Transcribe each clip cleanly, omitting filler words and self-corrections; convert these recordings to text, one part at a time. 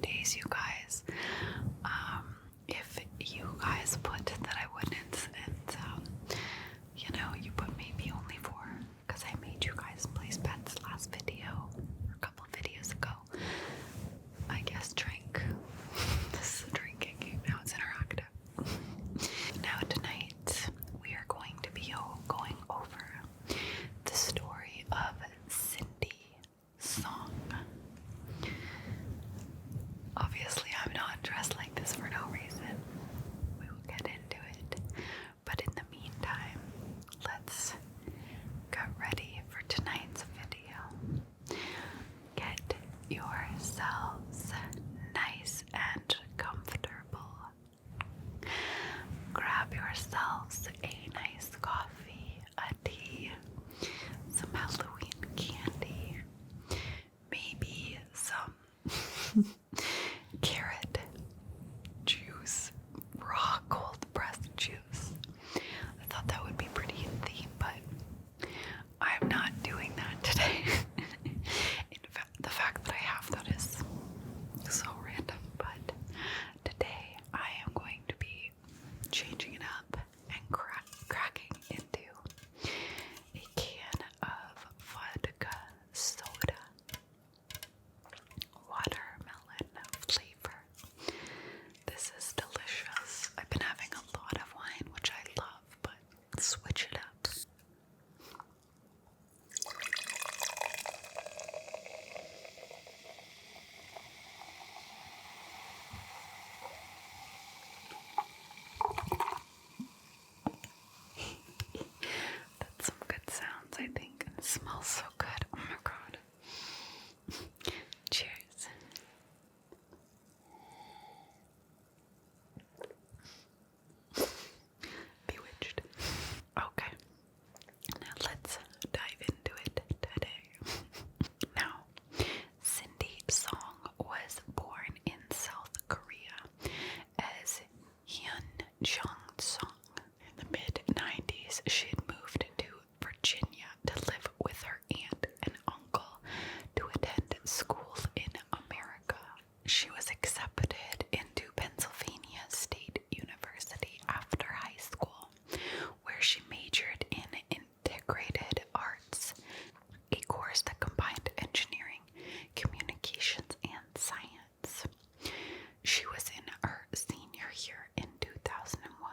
days, you guys. If you guys put that I wouldn't, and you put maybe only 4, because I made you guys place bets last video, or a couple videos ago. I guess drink. This is drinking. Now it's interactive. Now tonight we are going to be going over the story of Cindy Song. Obviously, I'm not dressed like this for no reason. We will get into it. But in the meantime, let's get ready for tonight's video. Get yourselves nice and comfortable. Grab yourselves a nice coffee, a tea, some Halloween candy, maybe some carrot juice, raw cold pressed juice. I thought that would be pretty in theme, but I'm not doing that today. In fact, the fact that I have that is so random, but today I am going to be changing it up and cracking into a can of vodka soda, watermelon flavor. This is delicious. I've been having a lot of wine, which I love, but switch it up. That's some good sounds, I think, and it smells so good. Oh my god. Cheers. Bewitched. Okay, now let's dive into it today. Now, Cindy Song was born in South Korea as Hyun Jung Song. In the mid-90s, she had moved to Virginia to live with her aunt and uncle to attend school in America. She was accepted into Pennsylvania State University after high school, where she majored in integrated arts, a course that combined engineering, communications, and science. She was in her senior year in 2001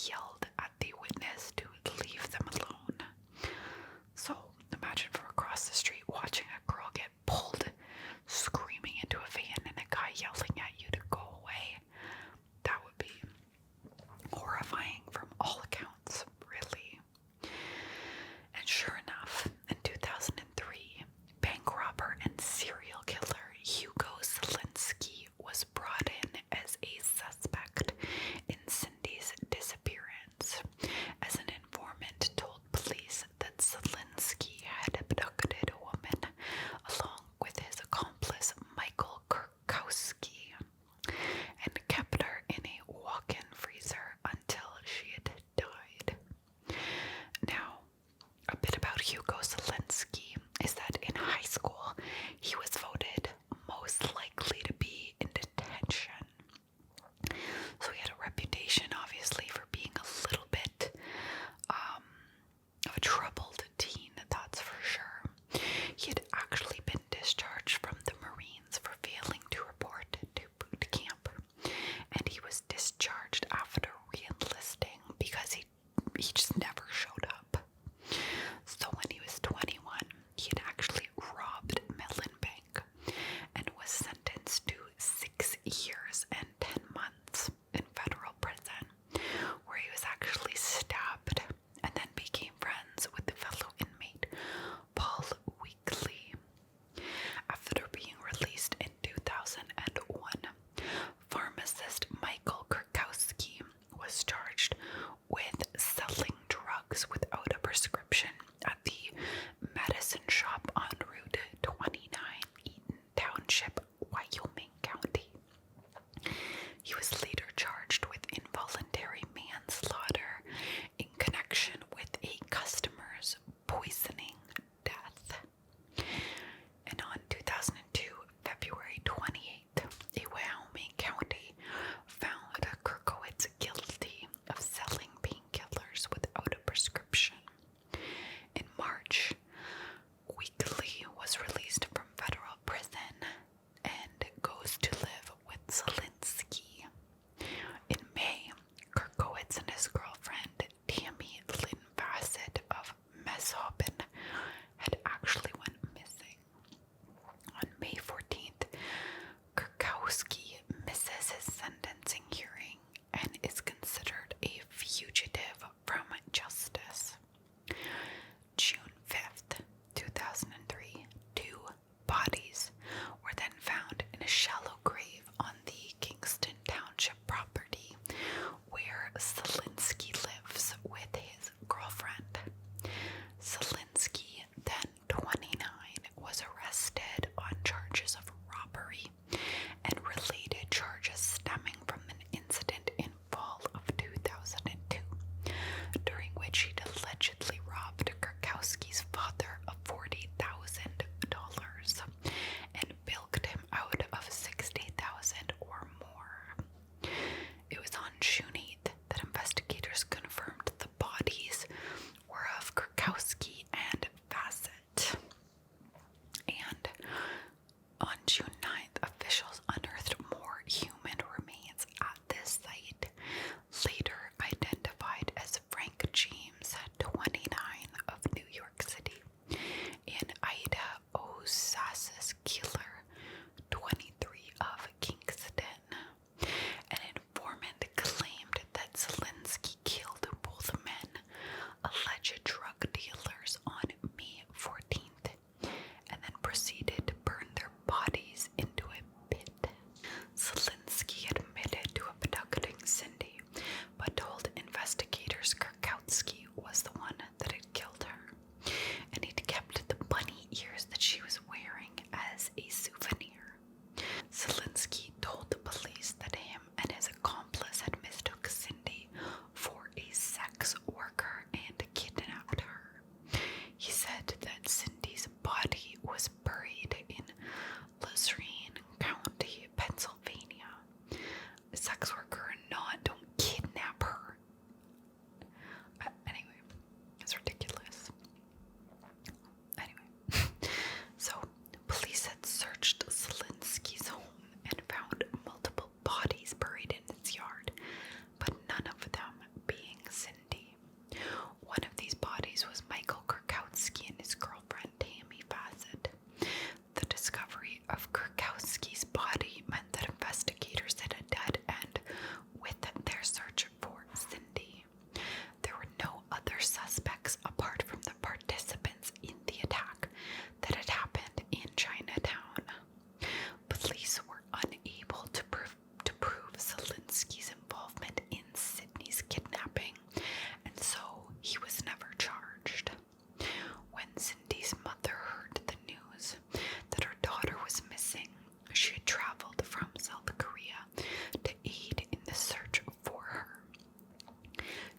yelled at the witness to leave them alone. So imagine from across the street watching a girl get pulled, screaming into a van, and a guy yelling at you to go away. That would be horrifying from all accounts, really. And sure enough, in 2003, bank robber and serial killer Hugo Zelinsky was brought in as a suspect in Cindy's disappearance.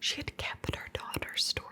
She had kept her daughter's story